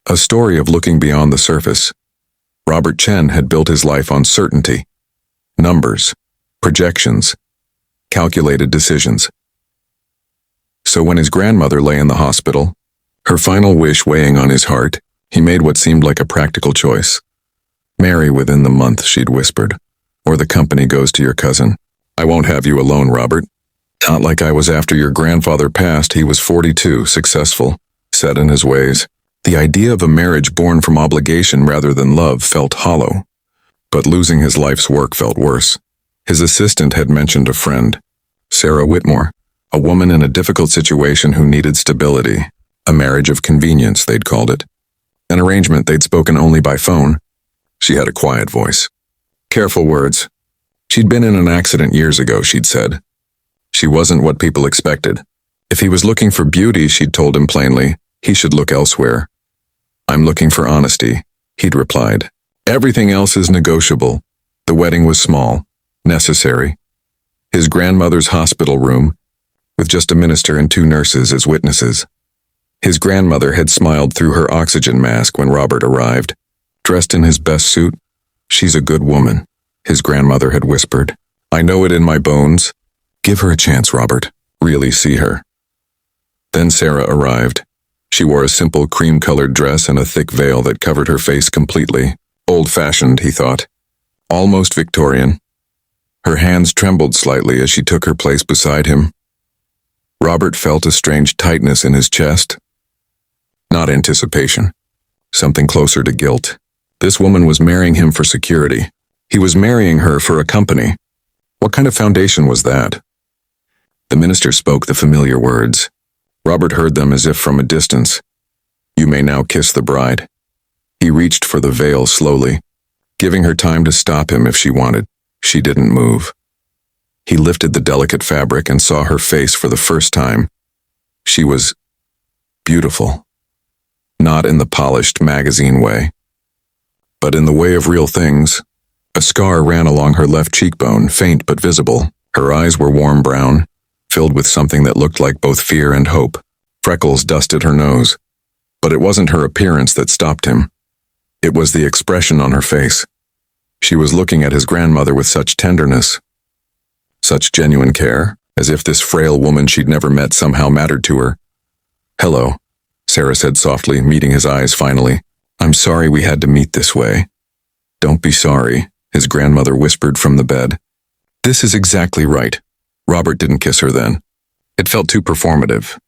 A story of looking beyond the surface. Robert Chen had built his life on certainty. Numbers, projections, calculated decisions. So when his grandmother lay in the hospital, her final wish weighing on his heart, he made what seemed like a practical choice. Marry within the month, she'd whispered, or the company goes to your cousin. I won't have you alone, Robert. Not like I was after your grandfather passed. He was 42, successful, set in his ways. The idea of a marriage born from obligation rather than love felt hollow. But losing his life's work felt worse. His assistant had mentioned a friend, Sarah Whitmore, a woman in a difficult situation who needed stability. A marriage of convenience, they'd called it. An arrangement they'd spoken only by phone. She had a quiet voice. Careful words. She'd been in an accident years ago, she'd said. She wasn't what people expected. If he was looking for beauty, she'd told him plainly, he should look elsewhere. I'm looking for honesty, he'd replied. Everything else is negotiable. The wedding was small, necessary. His grandmother's hospital room, with just a minister and 2 nurses as witnesses. His grandmother had smiled through her oxygen mask when Robert arrived. Dressed in his best suit. She's a good woman, his grandmother had whispered. I know it in my bones. Give her a chance, Robert. Really see her. Then Sarah arrived. She wore a simple cream-colored dress and a thick veil that covered her face completely. Old-fashioned, he thought. Almost Victorian. Her hands trembled slightly as she took her place beside him. Robert felt a strange tightness in his chest. Not anticipation. Something closer to guilt. This woman was marrying him for security. He was marrying her for a company. What kind of foundation was that? The minister spoke the familiar words. Robert heard them as if from a distance. You may now kiss the bride. He reached for the veil slowly, giving her time to stop him if she wanted. She didn't move. He lifted the delicate fabric and saw her face for the first time. She was beautiful. Not in the polished magazine way, but in the way of real things. A scar ran along her left cheekbone, faint but visible. Her eyes were warm brown, filled with something that looked like both fear and hope. Freckles dusted her nose. But it wasn't her appearance that stopped him. It was the expression on her face. She was looking at his grandmother with such tenderness, such genuine care, as if this frail woman she'd never met somehow mattered to her. Hello, Sarah said softly, meeting his eyes finally. I'm sorry we had to meet this way. Don't be sorry, his grandmother whispered from the bed. This is exactly right. Robert didn't kiss her then. It felt too performative,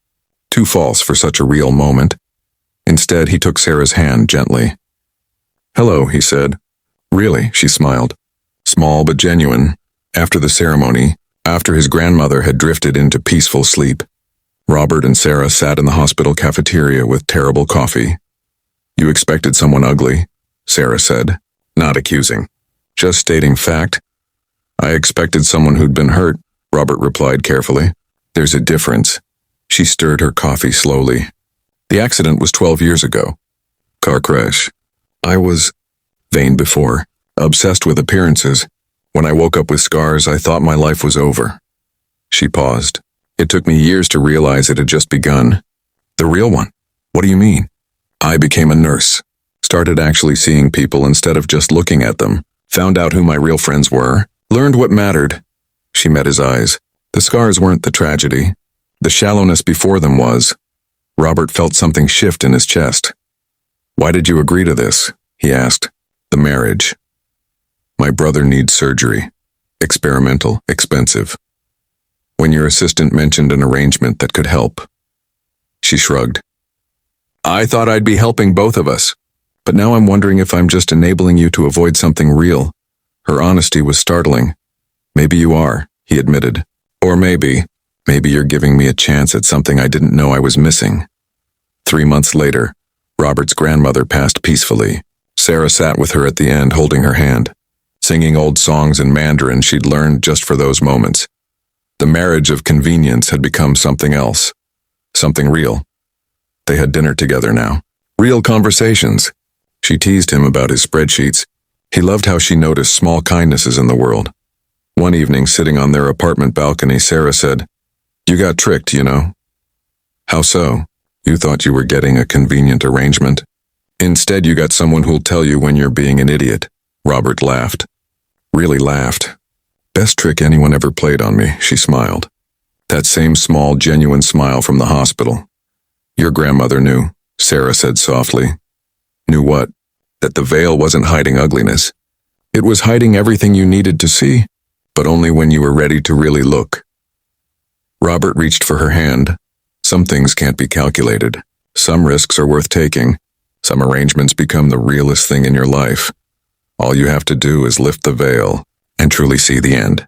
too false for such a real moment. Instead, he took Sarah's hand gently. Hello, he said. Really, she smiled. Small but genuine. After the ceremony, after his grandmother had drifted into peaceful sleep, Robert and Sarah sat in the hospital cafeteria with terrible coffee. You expected someone ugly, Sarah said, not accusing, just stating fact. I expected someone who'd been hurt, Robert replied carefully. There's a difference. She stirred her coffee slowly. The accident was 12 years ago. Car crash. I was vain before, obsessed with appearances. When I woke up with scars, I thought my life was over. She paused. It took me years to realize it had just begun. The real one? What do you mean? I became a nurse. Started actually seeing people instead of just looking at them. Found out who my real friends were. Learned what mattered. She met his eyes. The scars weren't the tragedy. The shallowness before them was. Robert felt something shift in his chest. Why did you agree to this? He asked. The marriage. My brother needs surgery. Experimental, expensive. When your assistant mentioned an arrangement that could help. She shrugged. I thought I'd be helping both of us. But now I'm wondering if I'm just enabling you to avoid something real. Her honesty was startling. Maybe you are, he admitted. Or maybe you're giving me a chance at something I didn't know I was missing. 3 months later, Robert's grandmother passed peacefully. Sarah sat with her at the end, holding her hand, singing old songs in Mandarin she'd learned just for those moments. The marriage of convenience had become something else, something real. They had dinner together now. Real conversations. She teased him about his spreadsheets. He loved how she noticed small kindnesses in the world. One evening, sitting on their apartment balcony, Sarah said, You got tricked, you know. How so? You thought you were getting a convenient arrangement? Instead, you got someone who'll tell you when you're being an idiot. Robert laughed. Really laughed. Best trick anyone ever played on me, she smiled. That same small, genuine smile from the hospital. Your grandmother knew, Sarah said softly. Knew what? That the veil wasn't hiding ugliness. It was hiding everything you needed to see, but only when you were ready to really look. Robert reached for her hand. Some things can't be calculated. Some risks are worth taking. Some arrangements become the realest thing in your life. All you have to do is lift the veil and truly see the end.